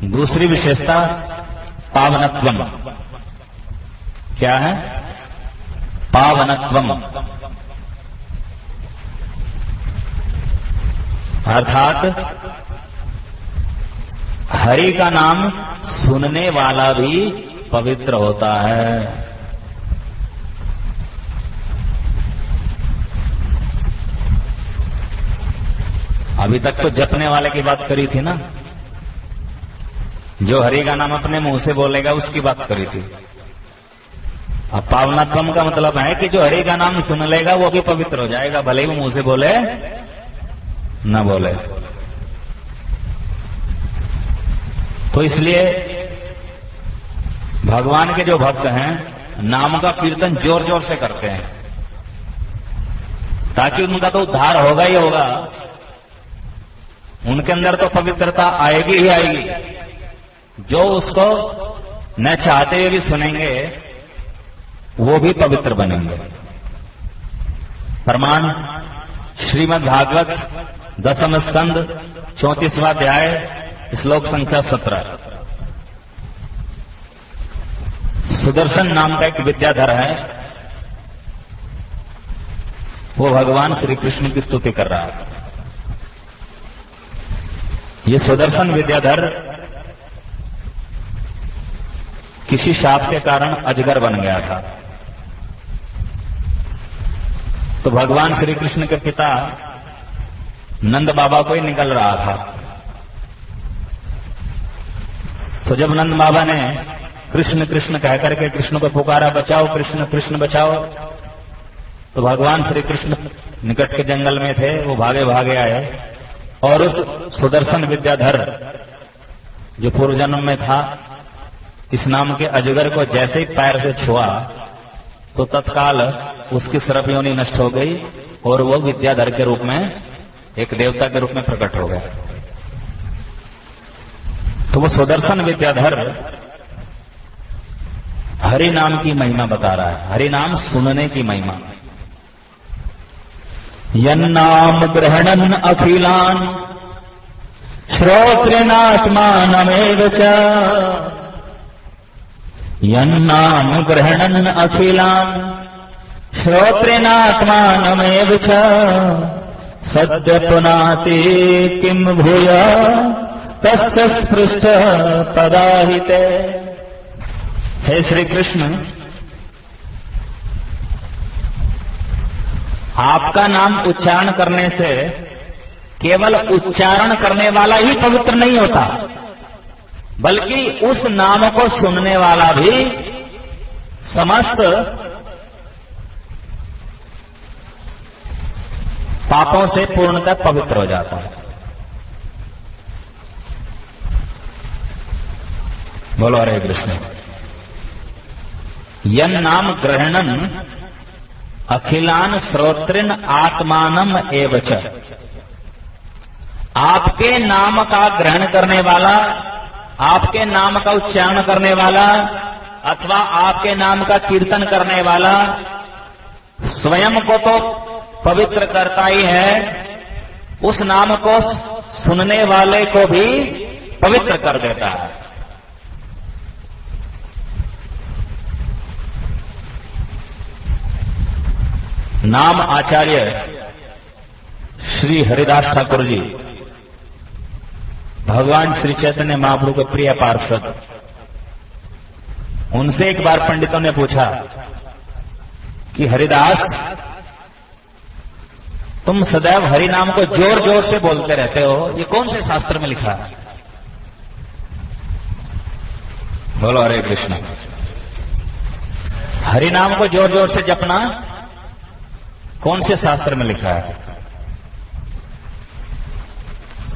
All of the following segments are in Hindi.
दूसरी विशेषता पावनत्वम। क्या है? पावनत्वम, अर्थात हरि का नाम सुनने वाला भी पवित्र होता है। अभी तक तो जपने वाले की बात करी थी ना, जो हरि का नाम अपने मुंह से बोलेगा उसकी बात करी थी। अब पावनत्वम का मतलब है कि जो हरि का नाम सुन लेगा वो भी पवित्र हो जाएगा, भले ही वो मुंह से बोले न बोले। तो इसलिए भगवान के जो भक्त हैं नाम का कीर्तन जोर जोर से करते हैं, ताकि उनका तो उद्धार होगा ही होगा, उनके अंदर तो पवित्रता आएगी ही आएगी। जो उसको न चाहते हुए भी सुनेंगे वो भी पवित्र बनेंगे। प्रमाण श्रीमद् भागवत 10वें स्कंद 34वां अध्याय श्लोक संख्या 17। सुदर्शन नाम का एक विद्याधर है, वो भगवान श्री कृष्ण की स्तुति कर रहा है। ये सुदर्शन विद्याधर किसी शाप के कारण अजगर बन गया था। तो भगवान श्री कृष्ण के पिता नंद बाबा को ही निकल रहा था। तो जब नंद बाबा ने कृष्ण कृष्ण कहकर के कृष्ण को पुकारा, बचाओ कृष्ण कृष्ण बचाओ, तो भगवान श्री कृष्ण निकट के जंगल में थे, वो भागे भागे आए और उस सुदर्शन विद्याधर जो पूर्व जन्म में था इस नाम के अजगर को जैसे ही पैर से छुआ तो तत्काल उसकी सर्प योनि नष्ट हो गई और वो विद्याधर के रूप में एक देवता के रूप में प्रकट हो गया। तो वो सुदर्शन विद्याधर हरि नाम की महिमा बता रहा है, हरि नाम सुनने की महिमा। यन्नाम ग्रहणन अखिलान श्रोत्रेणात्मानमेव च, यन्नाम ग्रहणन अखिलान श्रोत्रेणात्मानमेव च, सद्य पुनाति किम भूया तस्य स्पृष्ट पदाहिते। हे श्री कृष्ण, आपका नाम उच्चारण करने से केवल उच्चारण करने वाला ही पवित्र नहीं होता, बल्कि उस नाम को सुनने वाला भी समस्त पापों से पूर्णतः पवित्र हो जाता है। बोलो हरे कृष्ण। यन नाम ग्रहणन अखिलान श्रोत्रिन आत्मानम एवच, आपके नाम का ग्रहण करने वाला, आपके नाम का उच्चारण करने वाला अथवा आपके नाम का कीर्तन करने वाला स्वयं को तो पवित्र करता ही है, उस नाम को सुनने वाले को भी पवित्र कर देता है। नाम आचार्य श्री हरिदास ठाकुर जी भगवान श्री चैतन्य महाप्रभु के प्रिय पार्षद, उनसे एक बार पंडितों ने पूछा कि हरिदास, तुम सदैव हरि नाम को जोर जोर से बोलते रहते हो, ये कौन से शास्त्र में लिखा है? बोलो हरे कृष्ण। हरि नाम को जोर जोर से जपना कौन से शास्त्र में लिखा है?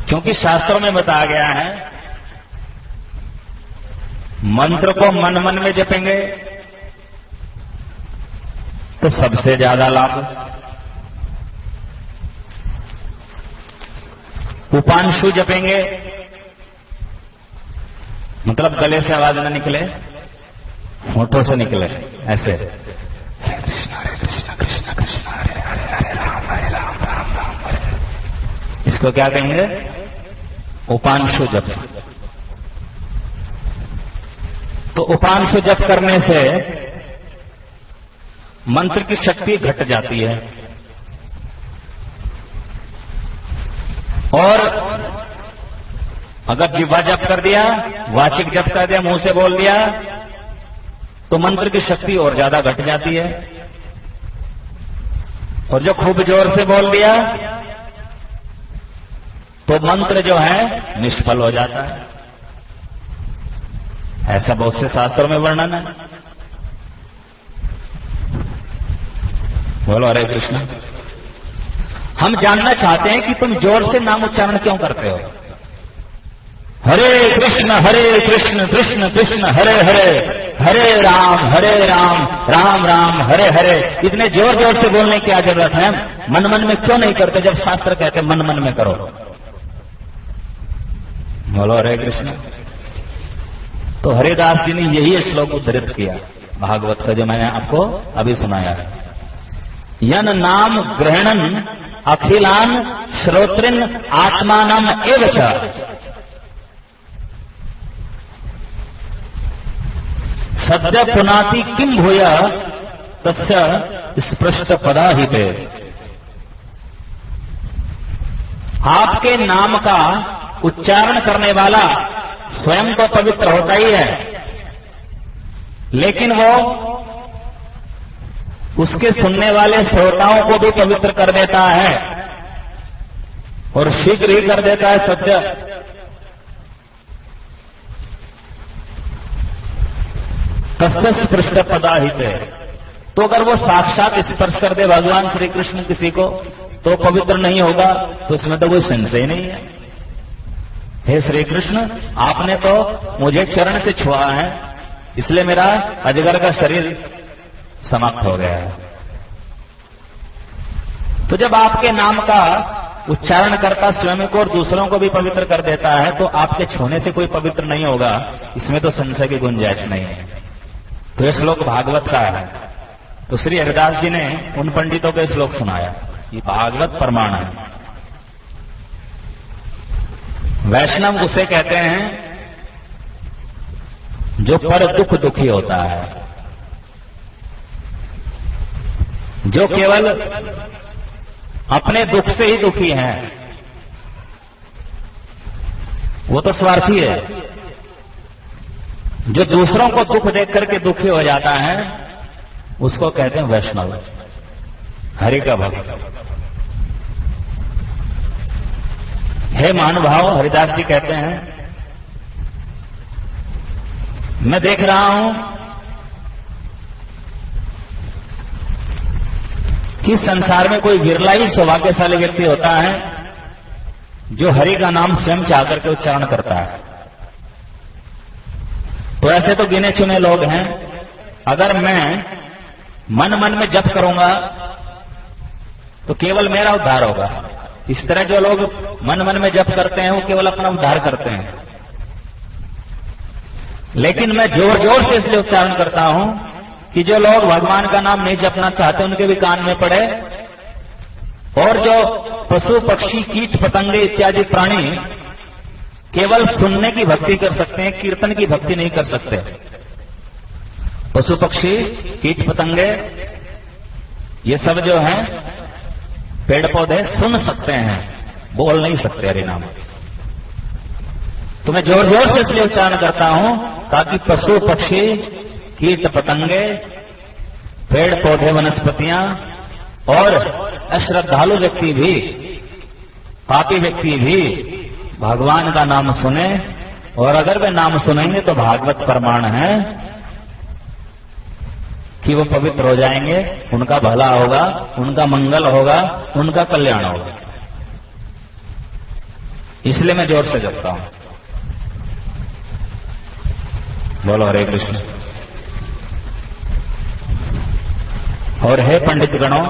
क्योंकि शास्त्रों में बताया गया है मंत्र को मन मन में जपेंगे तो सबसे ज्यादा लाभ, उपांशु जपेंगे मतलब गले से आवाज न निकले, होठों से निकले, ऐसे हरे कृष्ण कृष्ण कृष्ण हरे हरे हरे राम राम राम हरे। इसको क्या कहेंगे? उपांशु जप। तो उपांशु जप करने से मंत्र की शक्ति घट जाती है और अगर जिह्वा जप कर दिया, वाचिक जप कर दिया, मुंह से बोल दिया, तो मंत्र की शक्ति और ज्यादा घट जाती है। और जो खूब जोर से बोल दिया तो मंत्र जो है निष्फल हो जाता है। ऐसा बहुत से शास्त्रों में वर्णन है। बोलो हरे कृष्ण। हम जानना चाहते हैं कि तुम जोर से नाम उच्चारण क्यों करते हो? हरे कृष्ण कृष्ण कृष्ण हरे हरे, हरे राम राम राम हरे हरे। इतने जोर जोर से बोलने की क्या जरूरत है? मन मन में क्यों नहीं करते जब शास्त्र कहते मन मन में करो? बोलो हरे कृष्ण। तो हरिदास जी ने यही श्लोक उद्धृत किया भागवत का, जो मैंने आपको अभी सुनाया है। यन नाम ग्रहणन अखिलान श्रोत्रिन आत्मानम एव च सद्य पुनाति किम भूया तस्य स्पृष्ट पदाहिते। आपके नाम का उच्चारण करने वाला स्वयं तो पवित्र होता ही है, लेकिन वो उसके सुनने वाले श्रोताओं को भी पवित्र कर देता है और शीघ्र ही कर देता है। सत्य तस्य स्पृष्ट पदाहित है। तो अगर वो साक्षात स्पर्श कर दे भगवान श्री कृष्ण किसी को तो पवित्र नहीं होगा, तो इसमें तो कोई संशय ही नहीं है। हे श्री कृष्ण, आपने तो मुझे चरण से छुआ है, इसलिए मेरा अजगर का शरीर समाप्त हो गया है। तो जब आपके नाम का उच्चारण करता स्वयं को और दूसरों को भी पवित्र कर देता है, तो आपके छूने से कोई पवित्र नहीं होगा, इसमें तो संशय की गुंजाइश नहीं है। तो यह श्लोक भागवत का है। तो श्री हरिदास जी ने उन पंडितों को श्लोक सुनाया। ये भागवत प्रमाण है। वैष्णव उसे कहते हैं जो पर दुख दुखी होता है, जो केवल अपने दुख से ही दुखी है, वो तो स्वार्थी है। जो दूसरों को दुख देख करके दुखी हो जाता है, उसको कहते हैं वैष्णव, हरि का भक्त। हे महानुभाव, हरिदास जी कहते हैं, मैं देख रहा हूं कि संसार में कोई विरला ही सौभाग्यशाली व्यक्ति होता है जो हरि का नाम स्वयं चाह करके उच्चारण करता है। तो ऐसे तो गिने चुने लोग हैं। अगर मैं मन मन में जप करूंगा तो केवल मेरा उद्धार होगा। इस तरह जो लोग मन मन में जप करते हैं वो केवल अपना उद्धार करते हैं। लेकिन मैं जोर जोर से इसलिए उच्चारण करता हूं कि जो लोग भगवान का नाम नहीं जपना चाहते उनके भी कान में पड़े, और जो पशु पक्षी कीट पतंगे इत्यादि प्राणी केवल सुनने की भक्ति कर सकते हैं, कीर्तन की भक्ति नहीं कर सकते। पशु पक्षी कीट पतंगे ये सब जो हैं पेड़ पौधे सुन सकते हैं, बोल नहीं सकते हरि नाम। तो मैं जोर जोर से इसलिए उच्चारण करता हूं ताकि पशु पक्षी कीट पतंगे पेड़ पौधे वनस्पतियां और अश्रद्धालु व्यक्ति भी, पापी व्यक्ति भी भगवान का नाम सुने। और अगर वे नाम सुनेंगे तो भागवत प्रमाण है कि वो पवित्र हो जाएंगे, उनका भला होगा, उनका मंगल होगा, उनका कल्याण होगा। इसलिए मैं जोर से जपता हूं। बोलो हरे कृष्ण। और हे पंडित गणों,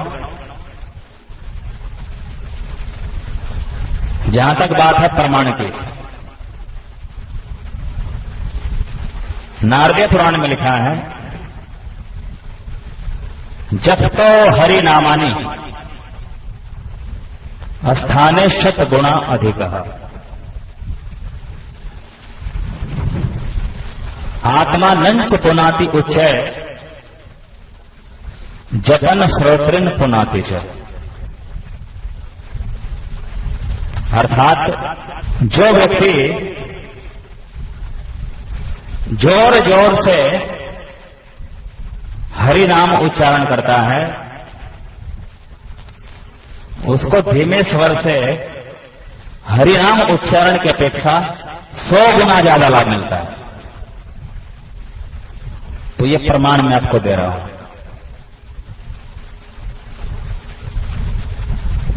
जहां तक बात है प्रमाण की, नारदीय पुराण में लिखा है, जप तो हरि नामानि स्थाने शत गुणा अधिक। आत्मा नंच पुनाति उच्चय जपन श्रोत्रिन पुनाति च। अर्थात जो व्यक्ति जोर जोर से हरि नाम उच्चारण करता है उसको धीमे स्वर से हरिनाम उच्चारण की अपेक्षा 100 गुना ज्यादा लाभ मिलता है। तो ये प्रमाण मैं आपको दे रहा हूं।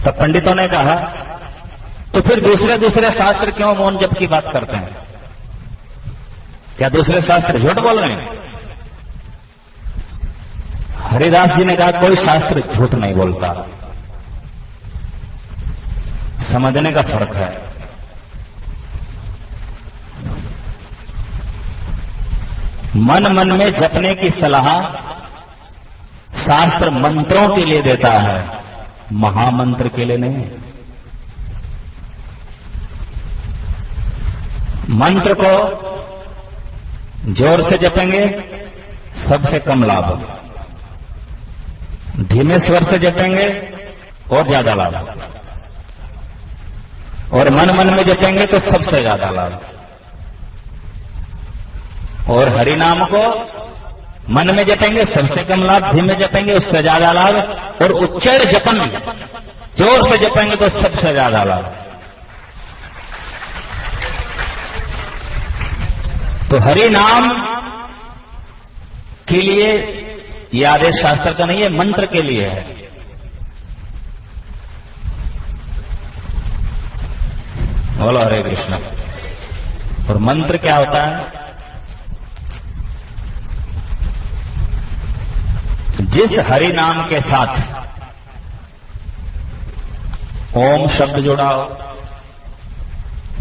तब पंडितों ने कहा तो फिर दूसरे शास्त्र क्यों मौन जप की बात करते हैं? क्या दूसरे शास्त्र झूठ बोल रहे हैं? हरिदास जी ने कहा कोई शास्त्र झूठ नहीं बोलता, समझने का फर्क है। मन मन में जपने की सलाह शास्त्र मंत्रों के लिए देता है, महामंत्र के लिए नहीं। मंत्र को जोर से जपेंगे सबसे कम लाभ, धीमे स्वर से जपेंगे और ज्यादा लाभ, और मन मन में जपेंगे तो सबसे ज्यादा लाभ। और हरि नाम को मन में जपेंगे सबसे कम लाभ, धीमे जपेंगे उससे ज्यादा लाभ, और उच्चैर जपन जोर से जपेंगे तो सबसे ज्यादा लाभ। तो हरि नाम के लिए यह आदेश शास्त्र का नहीं है, मंत्र के लिए है। बोलो हरे कृष्ण। और मंत्र क्या होता है? जिस हरि नाम के साथ ओम शब्द जुड़ा हो,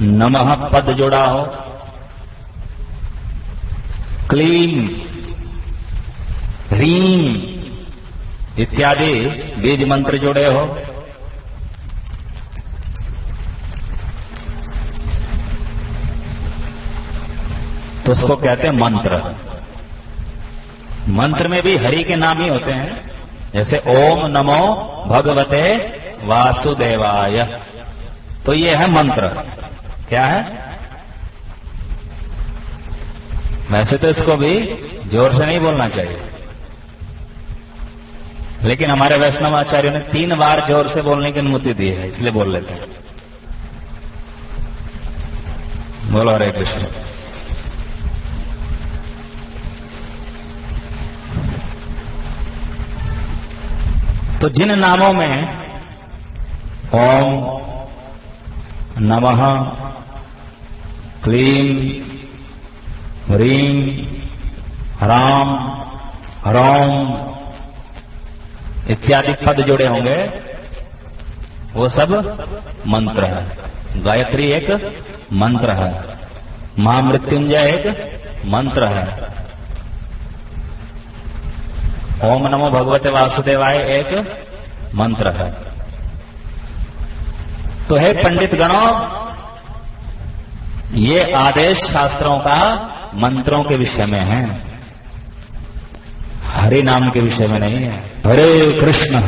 नमः पद जुड़ा हो, क्लीम, ह्रीम इत्यादि बीज मंत्र जुड़े हो, तो उसको कहते हैं मंत्र। मंत्र में भी हरि के नाम ही होते हैं, जैसे ओम नमो भगवते वासुदेवाय, तो ये है मंत्र। क्या है? वैसे तो इसको भी जोर से नहीं बोलना चाहिए, लेकिन हमारे वैष्णव आचार्यों ने 3 बार जोर से बोलने की अनुमति दी है, इसलिए बोल लेते हैं। बोलो हरे कृष्ण। तो जिन नामों में ओम, नमः, क्लीम, ह्रीम, राम, ह्रौम इत्यादि पद जुड़े होंगे वो सब मंत्र है। गायत्री एक मंत्र है, महामृत्युंजय एक मंत्र है, ओम नमो भगवते वासुदेवाय एक मंत्र है। तो है पंडित गणों, ये आदेश शास्त्रों का मंत्रों के विषय में है, हरि नाम के विषय में नहीं है। हरे कृष्ण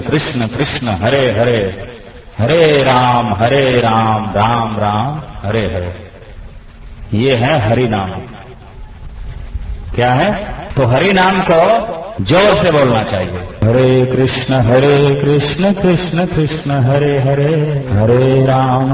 कृष्ण कृष्ण हरे हरे, हरे राम राम राम हरे हरे, ये है हरि नाम। क्या है? तो हरि नाम को जोर से बोलना चाहिए। हरे कृष्ण कृष्ण कृष्ण हरे हरे, हरे राम